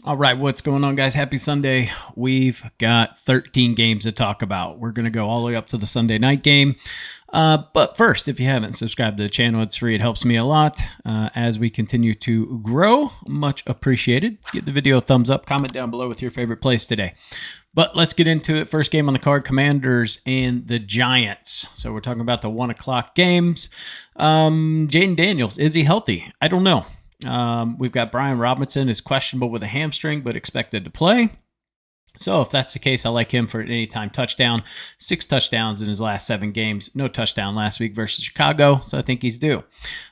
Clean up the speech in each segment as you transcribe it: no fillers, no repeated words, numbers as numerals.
All right, what's going on, guys? Happy Sunday. We've got 13 games to talk about. We're going to go all the way up to the Sunday night game. But first, if you haven't subscribed to the channel, it's free. It helps me a lot as we continue to grow. Much appreciated. Give the video a thumbs up. Comment down below with your favorite plays today. But let's get into it. First game on the card, Commanders and the Giants. So we're talking about the 1 o'clock games. Jaden Daniels, is he healthy? I don't know. We've got Brian Robinson is questionable with a hamstring, but expected to play. So if that's the case, I like him for an anytime touchdown. 6 touchdowns in his last 7 games. No touchdown last week versus Chicago, so I think he's due.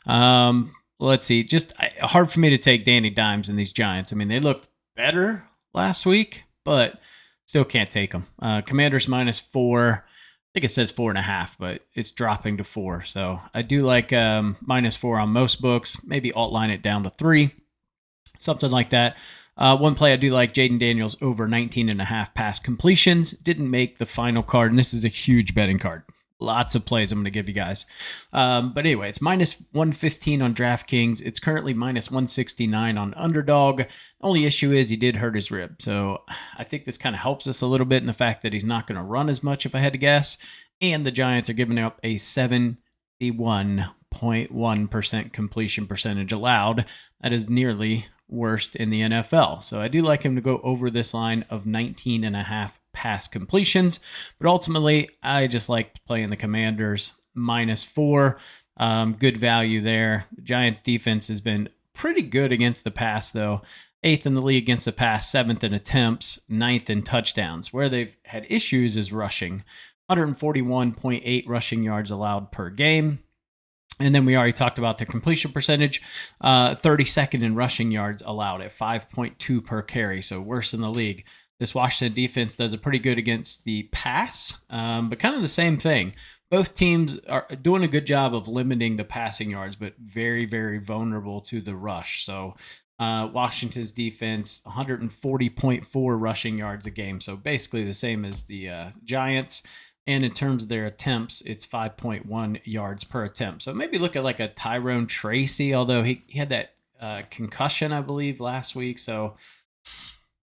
Let's see. Just hard for me to take Danny Dimes in these Giants. I mean, they looked better last week, but still can't take them. Commanders -4. I think it says 4.5, but it's dropping to 4. So I do like -4 on most books. Maybe alt-line it down to 3, something like that. One play I do like, Jaden Daniels over 19.5 pass completions. Didn't make the final card, and this is a huge betting card. Lots of plays I'm going to give you guys. But anyway, it's -115 on DraftKings. It's currently -169 on Underdog. Only issue is he did hurt his rib. So I think this kind of helps us a little bit in the fact that he's not going to run as much, if I had to guess. And the Giants are giving up a 71.1% completion percentage allowed. That is nearly worst in the NFL. So I do like him to go over this line of 19.5 pass completions, but ultimately I just like playing the Commanders -4. Good value there. The Giants defense has been pretty good against the pass, though. 8th in the league against the pass, 7th in attempts, 9th in touchdowns. Where they've had issues is rushing. 141.8 rushing yards allowed per game. And then we already talked about the completion percentage, 32nd in rushing yards allowed at 5.2 per carry, so worse in the league. This Washington defense does it pretty good against the pass, but kind of the same thing. Both teams are doing a good job of limiting the passing yards, but very, very vulnerable to the rush. So Washington's defense, 140.4 rushing yards a game, so basically the same as the Giants. And in terms of their attempts, it's 5.1 yards per attempt. So maybe look at like a Tyrone Tracy, although he had that concussion, I believe, last week. So,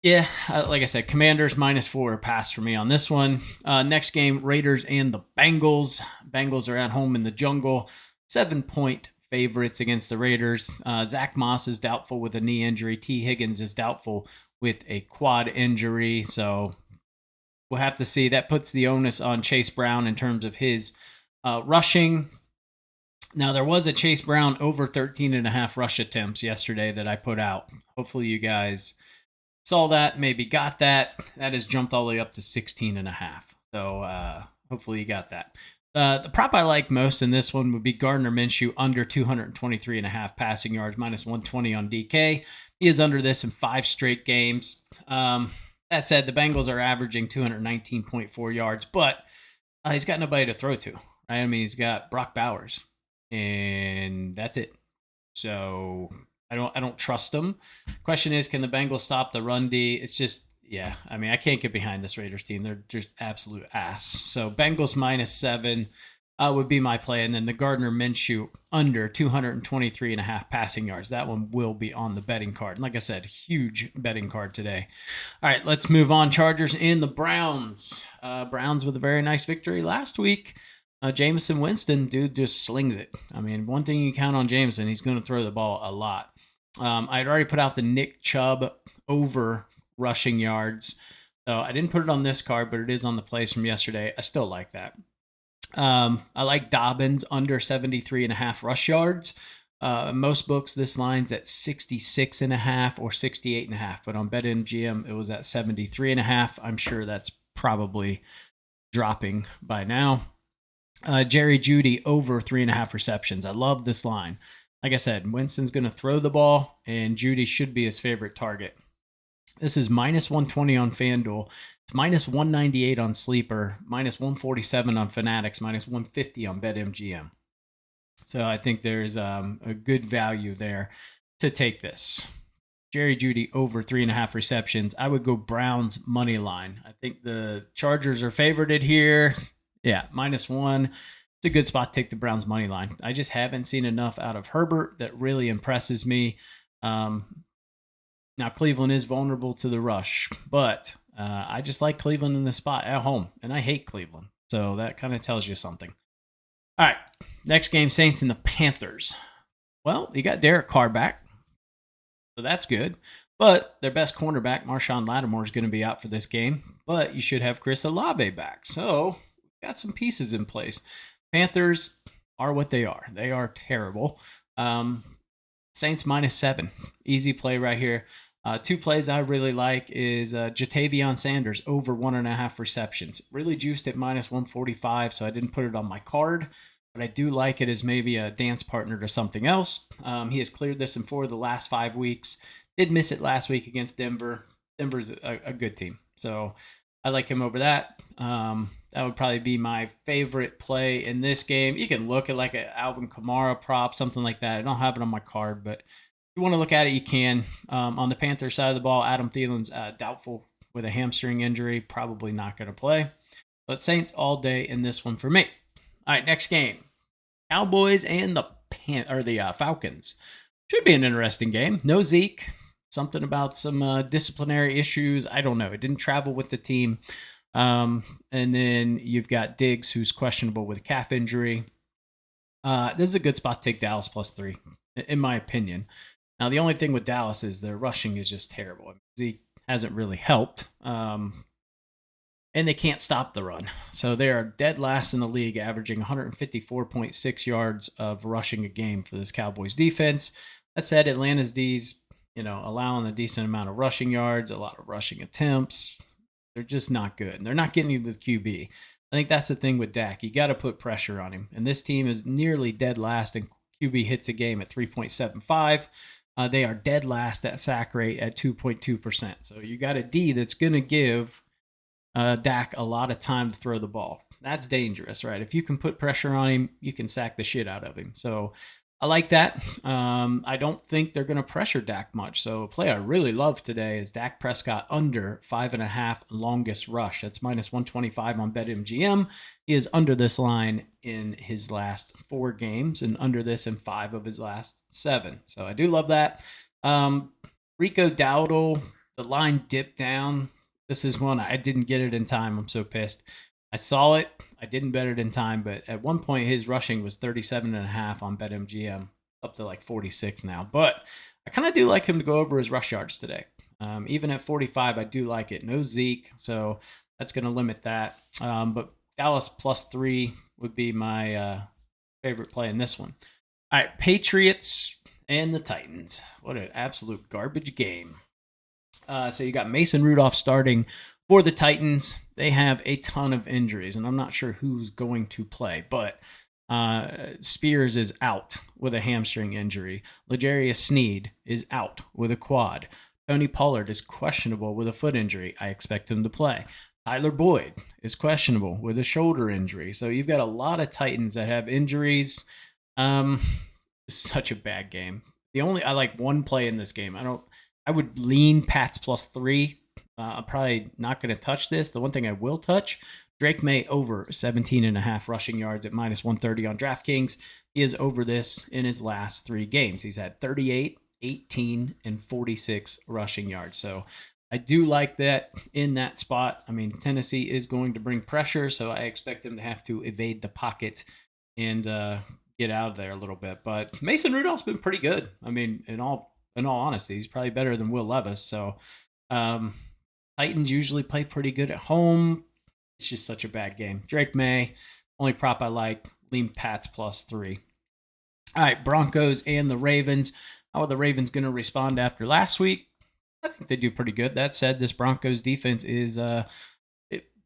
yeah, like I said, Commanders -4 pass for me on this one. Next game, Raiders and the Bengals. Bengals are at home in the jungle. 7-point favorites against the Raiders. Zach Moss is doubtful with a knee injury. T. Higgins is doubtful with a quad injury. So we'll have to see. That puts the onus on Chase Brown in terms of his rushing. Now, there was a Chase Brown over 13.5 rush attempts yesterday that I put out. Hopefully you guys saw that, maybe got that. That has jumped all the way up to 16.5. So hopefully you got that. The prop I like most in this one would be Gardner Minshew under 223.5 passing yards, -120 on DK. He is under this in 5 straight games. That said, the Bengals are averaging 219.4 yards, but he's got nobody to throw to. Right? I mean, he's got Brock Bowers, and that's it. So I don't trust him. Question is, can the Bengals stop the run D? It's just, yeah. I mean, I can't get behind this Raiders team. They're just absolute ass. So Bengals -7 would be my play, and then the Gardner Minshew under 223.5 passing yards. That one will be on the betting card. And like I said, huge betting card today. All right, let's move on. Chargers and the Browns. Browns with a very nice victory last week. Jameson Winston, dude, just slings it. I mean, one thing you count on Jameson, he's going to throw the ball a lot. I had already put out the Nick Chubb over rushing yards. So I didn't put it on this card, but it is on the plays from yesterday. I still like that. I like Dobbins under 73.5 rush yards. Most books, this line's at 66.5 or 68.5, but on BetMGM, it was at 73.5. I'm sure that's probably dropping by now. Jerry Jeudy over 3.5 receptions. I love this line. Like I said, Winston's going to throw the ball, and Jeudy should be his favorite target. This is -120 on FanDuel. It's -198 on Sleeper, -147 on Fanatics, -150 on BetMGM. So I think there's a good value there to take this. Jerry Jeudy over 3.5 receptions. I would go Browns money line. I think the Chargers are favorited here. Yeah, -1. It's a good spot to take the Browns money line. I just haven't seen enough out of Herbert that really impresses me. Now, Cleveland is vulnerable to the rush, but I just like Cleveland in the spot at home, and I hate Cleveland. So that kind of tells you something. All right, next game, Saints and the Panthers. Well, you got Derek Carr back, so that's good. But their best cornerback, Marshawn Lattimore, is going to be out for this game. But you should have Chris Olave back. So got some pieces in place. Panthers are what they are. They are terrible. Saints -7. Easy play right here. Two plays I really like is Jatavion Sanders over 1.5 receptions. Really juiced at -145, so I didn't put it on my card. But I do like it as maybe a dance partner to something else. He has cleared this in 4 of the last 5 weeks. Did miss it last week against Denver. Denver's a good team. So I like him over that. That would probably be my favorite play in this game. You can look at like an Alvin Kamara prop, something like that. I don't have it on my card, but if you want to look at it, you can. On the Panthers side of the ball, Adam Thielen's doubtful with a hamstring injury. Probably not going to play. But Saints all day in this one for me. All right, next game. Cowboys and the Falcons. Should be an interesting game. No Zeke. Something about some disciplinary issues. I don't know. It didn't travel with the team. And then you've got Diggs, who's questionable with a calf injury. This is a good spot to take Dallas +3, in my opinion. Now, the only thing with Dallas is their rushing is just terrible. Zeke hasn't really helped. And they can't stop the run. So they are dead last in the league, averaging 154.6 yards of rushing a game for this Cowboys defense. That said, Atlanta's D's, allowing a decent amount of rushing yards, a lot of rushing attempts. They're just not good. And they're not getting you the QB. I think that's the thing with Dak. You got to put pressure on him. And this team is nearly dead last in QB hits a game at 3.75. They are dead last at sack rate at 2.2%. So you got a D that's going to give Dak a lot of time to throw the ball. That's dangerous, right? If you can put pressure on him, you can sack the shit out of him. So I like that. I don't think they're going to pressure Dak much. So a play I really love today is Dak Prescott under 5.5 longest rush. That's -125 on BetMGM. He is under this line in his last 4 games and under this in 5 of his last 7. So I do love that. Rico Dowdle, the line dipped down. This is one I didn't get it in time. I'm so pissed. I saw it. I didn't bet it in time, but at one point his rushing was 37.5 on BetMGM, up to like 46 now. But I kind of do like him to go over his rush yards today. Even at 45, I do like it. No Zeke, so that's going to limit that. But Dallas +3 would be my favorite play in this one. All right, Patriots and the Titans. What an absolute garbage game. So you got Mason Rudolph starting for the Titans. They have a ton of injuries, and I'm not sure who's going to play, but Spears is out with a hamstring injury. L'Jarius Sneed is out with a quad. Tony Pollard is questionable with a foot injury. I expect him to play. Tyler Boyd is questionable with a shoulder injury. So you've got a lot of Titans that have injuries. Such a bad game. I like one play in this game. I would lean Pats +3. I'm probably not going to touch this. The one thing I will touch, Drake May over 17.5 rushing yards at -130 on DraftKings. He is over this in his last 3 games. He's had 38, 18, and 46 rushing yards. So I do like that in that spot. I mean, Tennessee is going to bring pressure, so I expect them to have to evade the pocket and get out of there a little bit. But Mason Rudolph's been pretty good. I mean, in all honesty, he's probably better than Will Levis. So Titans usually play pretty good at home. It's just such a bad game. Drake May, only prop I like, lean Pats +3. All right, Broncos and the Ravens. How are the Ravens going to respond after last week? I think they do pretty good. That said, this Broncos defense is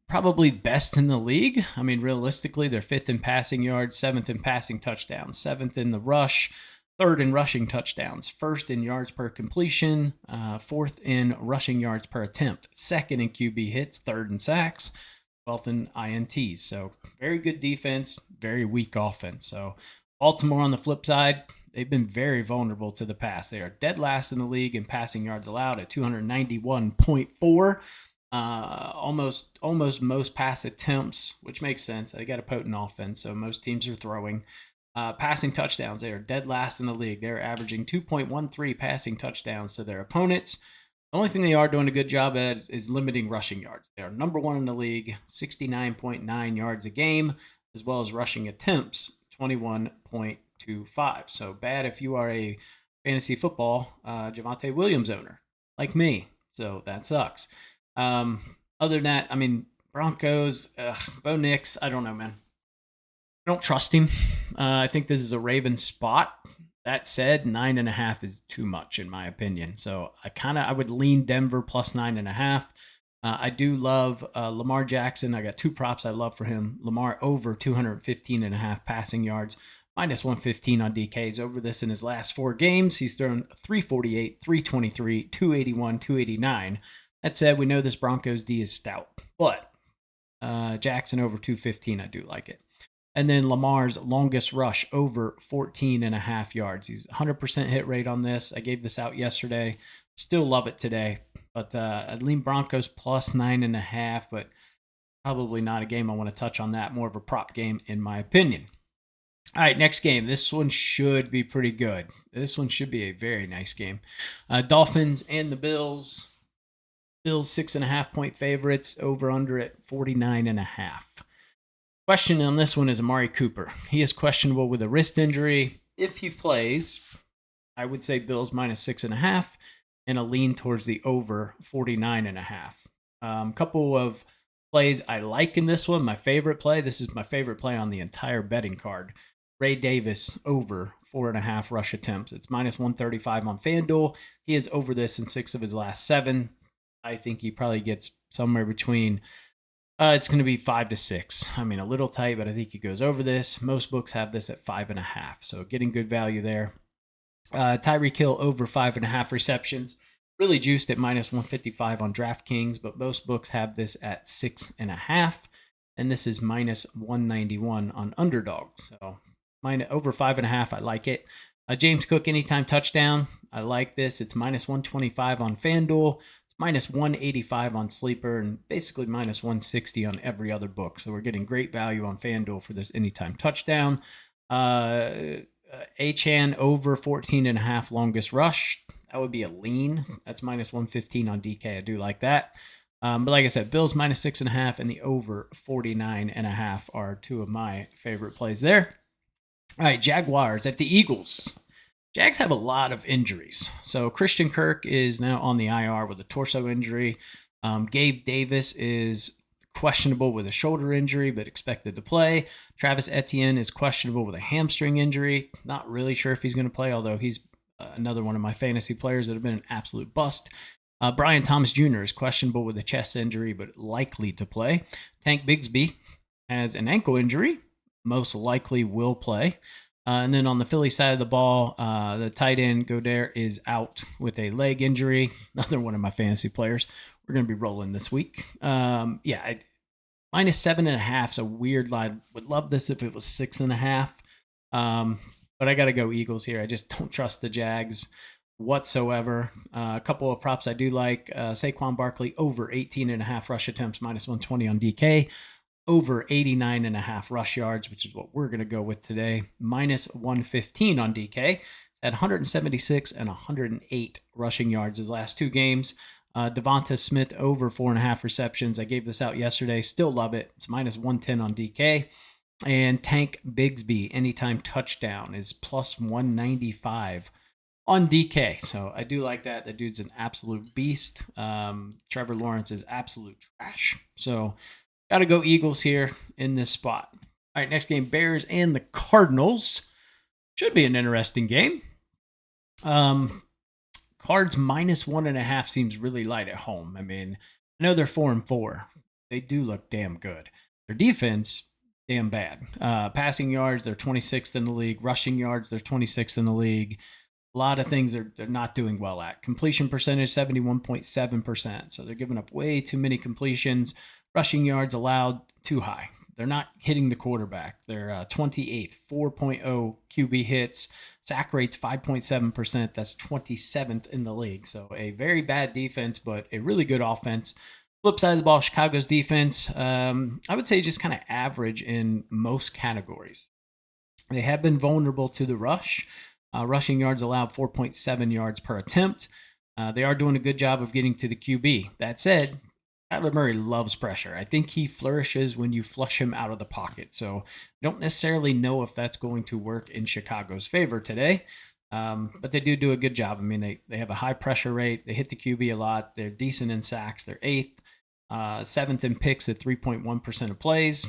probably best in the league. I mean, realistically, they're 5th in passing yards, 7th in passing touchdowns, 7th in the rush, 3rd in rushing touchdowns, 1st in yards per completion, 4th in rushing yards per attempt, 2nd in QB hits, 3rd in sacks, 12th in INTs. So very good defense, very weak offense. So Baltimore on the flip side, they've been very vulnerable to the pass. They are dead last in the league in passing yards allowed at 291.4. Almost most pass attempts, which makes sense. They got a potent offense, so most teams are throwing. Passing touchdowns, they are dead last in the league. They're averaging 2.13 passing touchdowns to their opponents. The only thing they are doing a good job at is limiting rushing yards. They are number one in the league, 69.9 yards a game, as well as rushing attempts, 21.25. So bad if you are a fantasy football Javonte Williams owner like me. So that sucks. Other than that, I mean, Broncos, Bo Nix, I don't know, man. I don't trust him. I think this is a Raven spot. That said, 9.5 is too much in my opinion. So I would lean Denver plus 9.5. I do love Lamar Jackson. I got two props I love for him. Lamar over 215.5 passing yards, minus 115 on DKs. Over this in his last 4 games, he's thrown 348, 323, 281, 289. That said, we know this Broncos D is stout, but Jackson over 215, I do like it. And then Lamar's longest rush over 14.5 yards. He's 100% hit rate on this. I gave this out yesterday. Still love it today. But I'd lean Broncos plus 9.5, but probably not a game I want to touch on that. More of a prop game, in my opinion. All right, next game. This one should be pretty good. This one should be a very nice game. Dolphins and the Bills. Bills 6.5-point favorites. Over under at 49.5. Question on this one is Amari Cooper. He is questionable with a wrist injury. If he plays, I would say Bills minus 6.5 and a lean towards the over 49.5. Couple of plays I like in this one. My favorite play, this is my favorite play on the entire betting card. Ray Davis over 4.5 rush attempts. It's minus 135 on FanDuel. He is over this in 6 of his last 7. I think he probably gets somewhere between it's going to be 5 to 6. I mean, a little tight, but I think he goes over this. Most books have this at 5.5, so getting good value there. Tyreek Hill over 5.5 receptions, really juiced at minus 155 on DraftKings, but most books have this at 6.5, and this is minus 191 on Underdog. So over 5.5, I like it. James Cook anytime touchdown, I like this. It's minus 125 on FanDuel. Minus 185 on Sleeper, and basically minus 160 on every other book. So we're getting great value on FanDuel for this anytime touchdown. Achan over 14.5 longest rush. That would be a lean. That's minus 115 on DK. I do like that. But like I said, Bills minus 6.5 and the over 49.5 are two of my favorite plays there. All right, Jaguars at the Eagles. Jags have a lot of injuries. So Christian Kirk is now on the IR with a torso injury. Gabe Davis is questionable with a shoulder injury, but expected to play. Travis Etienne is questionable with a hamstring injury. Not really sure if he's going to play, although he's another one of my fantasy players that have been an absolute bust. Brian Thomas Jr. is questionable with a chest injury, but likely to play. Tank Bigsby has an ankle injury, most likely will play. And then on the Philly side of the ball, the tight end Goddard is out with a leg injury. Another one of my fantasy players. We're going to be rolling this week. Minus 7.5 is a weird line. Would love this if it was 6.5. But I got to go Eagles here. I just don't trust the Jags whatsoever. A couple of props I do like. Saquon Barkley over 18.5 rush attempts, minus 120 on DK. Over 89.5 rush yards, which is what we're going to go with today. Minus 115 on DK. At 176 and 108 rushing yards his last 2 games. Devonta Smith over 4.5 receptions. I gave this out yesterday. Still love it. It's minus 110 on DK. And Tank Bigsby, anytime touchdown, is plus 195 on DK. So I do like that. The dude's an absolute beast. Trevor Lawrence is absolute trash. So got to go Eagles here in this spot. All right, next game, Bears and the Cardinals. Should be an interesting game. Cards minus 1.5 seems really light at home. I mean, I know they're 4-4. They do look damn good. Their defense, damn bad. Passing yards, they're 26th in the league. Rushing yards, they're 26th in the league. A lot of things they're not doing well at. Completion percentage, 71.7%. So they're giving up way too many completions. Rushing yards allowed, too high. They're not hitting the quarterback. They're 28th, 4.0 QB hits. Sack rates 5.7%. That's 27th in the league. So a very bad defense, but a really good offense. Flip side of the ball, Chicago's defense, I would say just kind of average in most categories. They have been vulnerable to the rush. Rushing yards allowed 4.7 yards per attempt. They are doing a good job of getting to the QB. That said, Kyler Murray loves pressure. I think he flourishes when you flush him out of the pocket. So I don't necessarily know if that's going to work in Chicago's favor today. But they do a good job. I mean, they have a high pressure rate. They hit the QB a lot. They're decent in sacks. They're eighth, seventh in picks at 3.1% of plays.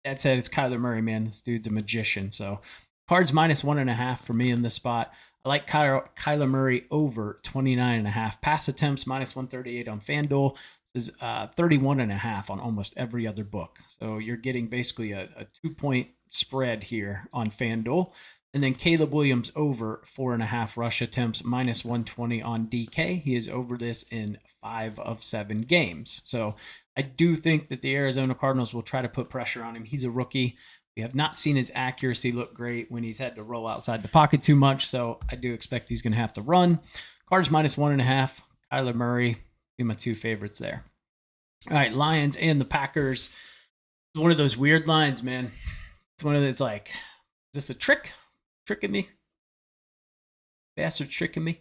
That said, it's Kyler Murray, man. This dude's a magician. So Cards -1.5 for me in this spot. I like Kyler Murray over 29.5 pass attempts, -138 on FanDuel. This is 31.5 on almost every other book. So you're getting basically a 2-point spread here on FanDuel. And then Caleb Williams over 4.5 rush attempts, -120 on DK. He is over this in 5 of 7 games. So I do think that the Arizona Cardinals will try to put pressure on him. He's a rookie. We have not seen his accuracy look great when he's had to roll outside the pocket too much. So I do expect he's going to have to run. Cards -1.5. Kyler Murray, be my two favorites there. All right, Lions and the Packers. It's one of those weird lines, man. It's one of those like, is this a trick? Tricking me? Bastard tricking me?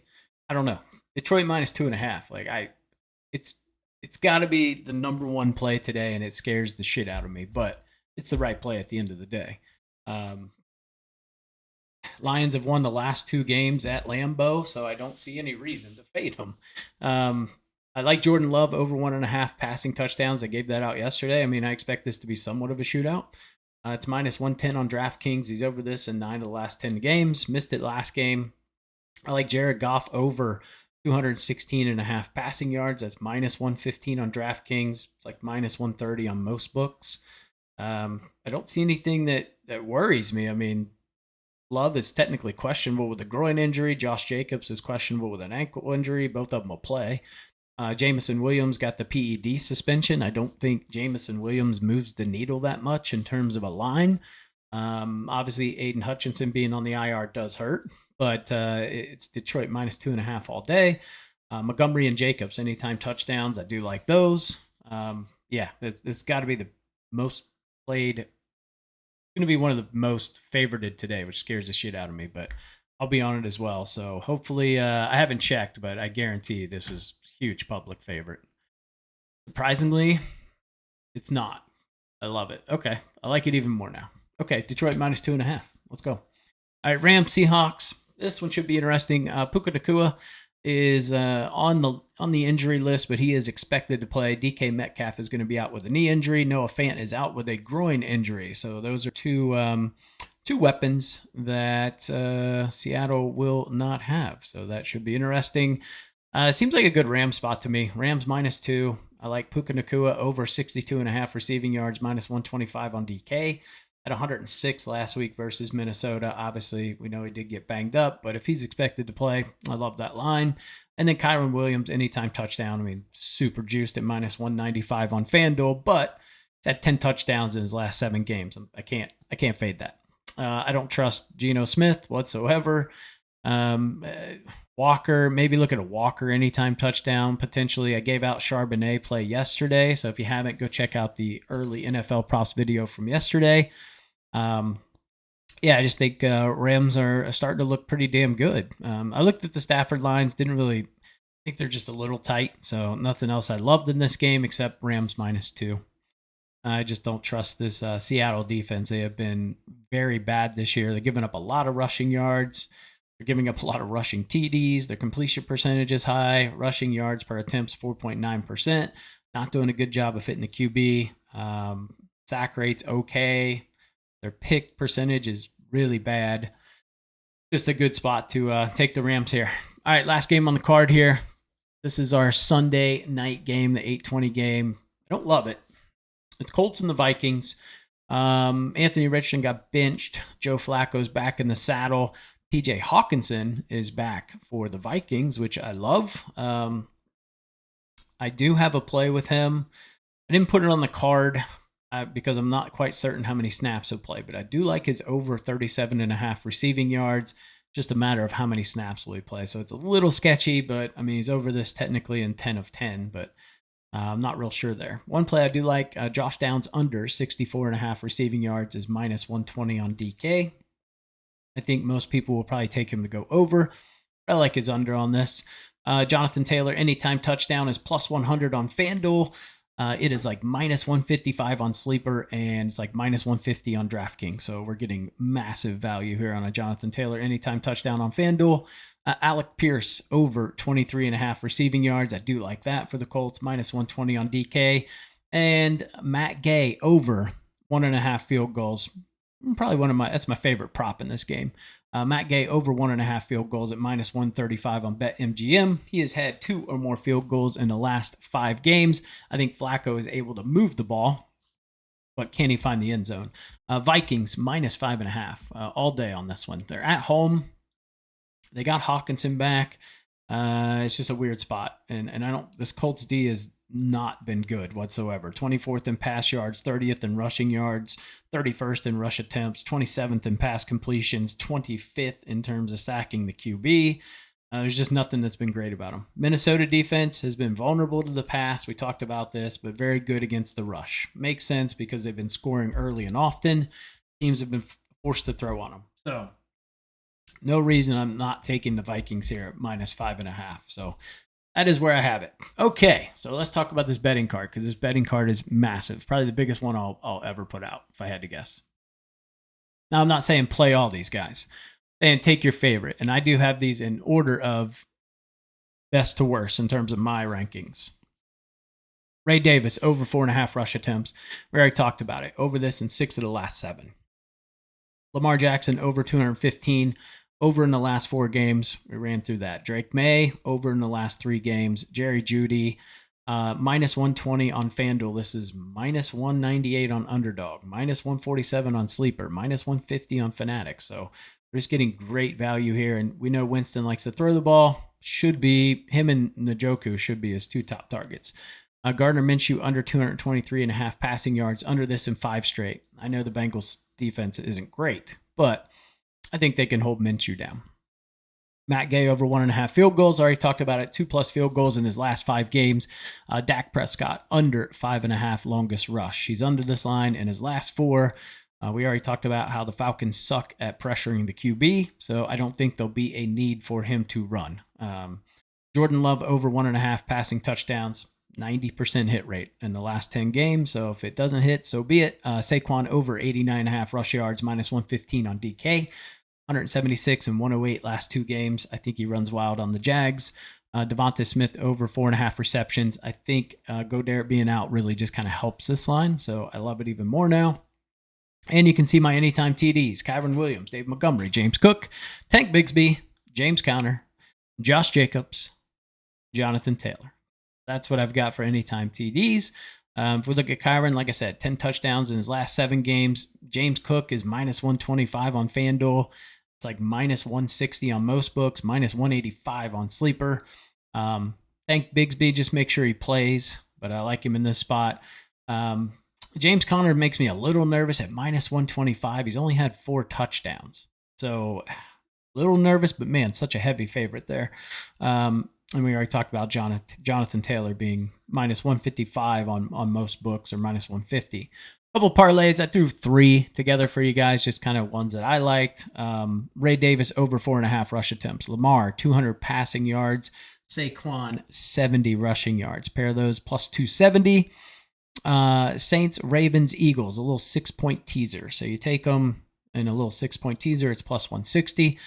I don't know. Detroit -2.5. Like it's got to be the number one play today, and it scares the shit out of me. But it's the right play at the end of the day. Lions have won the last 2 games at Lambeau, so I don't see any reason to fade them. I like Jordan Love over 1.5 passing touchdowns. I gave that out yesterday. I mean, I expect this to be somewhat of a shootout. It's -110 on DraftKings. He's over this in 9 of the last 10 games. Missed it last game. I like Jared Goff over 216.5 passing yards. That's -115 on DraftKings. It's like -130 on most books. I don't see anything that worries me. I mean, Love is technically questionable with a groin injury. Josh Jacobs is questionable with an ankle injury. Both of them will play. Jameson Williams got the PED suspension. I don't think Jameson Williams moves the needle that much in terms of a line. Obviously, Aiden Hutchinson being on the IR does hurt, but it's Detroit -2.5 all day. Montgomery and Jacobs, anytime touchdowns. I do like those. Yeah, it's got to be the most played. It's going to be one of the most favorited today, which scares the shit out of me, but I'll be on it as well. So hopefully, I haven't checked, but I guarantee this is huge public favorite. Surprisingly, it's not. I love it. Okay. I like it even more now. Okay. Detroit -2.5. Let's go. All right. Rams, Seahawks. This one should be interesting. Puka Nacua is on the injury list, but he is expected to play. DK Metcalf is going to be out with a knee injury. Noah Fant is out with a groin injury. So those are two weapons that Seattle will not have. So that should be interesting. It seems like a good Rams spot to me. Rams -2. I like Puka Nacua over 62.5 receiving yards, -125 on DK. At 106 last week versus Minnesota. Obviously, we know he did get banged up, but if he's expected to play, I love that line. And then Kyron Williams, anytime touchdown. I mean, super juiced at -195 on FanDuel, but he's had 10 touchdowns in his last 7 games. I can't fade that. I don't trust Geno Smith whatsoever. Walker, maybe look at a Walker anytime touchdown potentially. I gave out Charbonnet play yesterday, so if you haven't, go check out the early NFL props video from yesterday. I just think Rams are starting to look pretty damn good. I looked at the Stafford lines, didn't really think they're just a little tight, so nothing else I loved in this game except Rams -2. I just don't trust this Seattle defense. They have been very bad this year. They're giving up a lot of rushing yards. They're giving up a lot of rushing TDs. Their completion percentage is high. Rushing yards per attempts, 4.9%. Not doing a good job of hitting the QB. Sack rate's okay. Their pick percentage is really bad. Just a good spot to take the Rams here. All right, last game on the card here. This is our Sunday night game, the 8:20 game. I don't love it. It's Colts and the Vikings. Anthony Richardson got benched. Joe Flacco's back in the saddle. TJ Hawkinson is back for the Vikings, which I love. I do have a play with him. I didn't put it on the card because I'm not quite certain how many snaps he'll play, but I do like his over 37.5 receiving yards. Just a matter of how many snaps will he play. So it's a little sketchy, but I mean, he's over this technically in 10 of 10, but I'm not real sure there. One play I do like, Josh Downs under 64.5 receiving yards is -120 on DK. I think most people will probably take him to go over. I like his under on this. Jonathan Taylor, anytime touchdown, is plus 100 on FanDuel. It is like minus 155 on Sleeper, and it's like minus 150 on DraftKings. So we're getting massive value here on a Jonathan Taylor anytime touchdown on FanDuel. Alec Pierce over 23.5 receiving yards. I do like that for the Colts, minus 120 on DK. And Matt Gay over 1.5 field goals. Probably that's my favorite prop in this game. Matt Gay over 1.5 field goals at minus 135 on BetMGM. He has had 2 or more field goals in the last 5 games. I think Flacco is able to move the ball, but can he find the end zone? Vikings minus 5.5 all day on this one. They're at home. They got Hawkinson back. It's just a weird spot, and this Colts D has not been good whatsoever. 24th in pass yards, 30th in rushing yards, 31st in rush attempts, 27th in pass completions, 25th in terms of sacking the QB. There's just nothing that's been great about them. Minnesota defense has been vulnerable to the pass. We talked about this, but very good against the rush. Makes sense because they've been scoring early and often. Teams have been forced to throw on them. So no reason I'm not taking the Vikings here at minus 5.5. So that is where I have it. Okay, so let's talk about this betting card, because this betting card is massive. Probably the biggest one I'll ever put out, if I had to guess. Now, I'm not saying play all these guys. And take your favorite. And I do have these in order of best to worst in terms of my rankings. Ray Davis, over 4.5 rush attempts. We already talked about it. Over this in 6 of the last 7. Lamar Jackson, over 215. Over in the last 4 games. We ran through that. Drake May, over in the last 3 games. Jerry Jeudy, minus 120 on FanDuel. This is minus 198 on Underdog. Minus 147 on Sleeper. Minus 150 on Fanatics. So we're just getting great value here. And we know Winston likes to throw the ball. Him and Njoku should be his 2 top targets. Gardner Minshew, under 223.5 passing yards. Under this in 5 straight. I know the Bengals defense isn't great, but I think they can hold Minshew down. Matt Gay over 1.5 field goals. Already talked about it. 2+ field goals in his last 5 games. Dak Prescott under 5.5 longest rush. He's under this line in his last 4. We already talked about how the Falcons suck at pressuring the QB, so I don't think there'll be a need for him to run. Jordan Love over 1.5 passing touchdowns. 90% hit rate in the last 10 games. So if it doesn't hit, so be it. Saquon over 89.5 rush yards, minus 115 on DK. 176 and 108 last 2 games. I think he runs wild on the Jags. Devonta Smith over 4.5 receptions. I think Goddard being out really just kind of helps this line. So I love it even more now. And you can see my anytime TDs. Kyron Williams, Dave Montgomery, James Cook, Tank Bigsby, James Conner, Josh Jacobs, Jonathan Taylor. That's what I've got for anytime TDs. If we look at Kyron, like I said, 10 touchdowns in his last 7 games. James Cook is minus 125 on FanDuel. It's like minus 160 on most books, minus 185 on Sleeper. Thank Bigsby, just make sure he plays, but I like him in this spot. James Conner makes me a little nervous at minus 125. He's only had 4 touchdowns. So a little nervous, but man, such a heavy favorite there. And we already talked about Jonathan Taylor being minus 155 on most books, or minus 150. Couple parlays. I threw 3 together for you guys, just kind of ones that I liked. Ray Davis over 4.5 rush attempts. Lamar 200 passing yards. Saquon 70 rushing yards. Pair of those plus 270. Saints, Ravens, Eagles. A little 6-point teaser. So you take them in a little 6-point teaser. It's plus 160.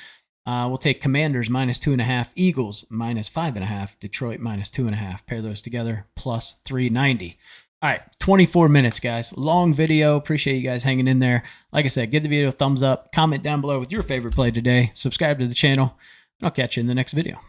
We'll take Commanders minus 2.5, Eagles minus 5.5, Detroit minus 2.5. Pair those together, plus 390. All right, 24 minutes, guys. Long video. Appreciate you guys hanging in there. Like I said, give the video a thumbs up. Comment down below with your favorite play today. Subscribe to the channel, and I'll catch you in the next video.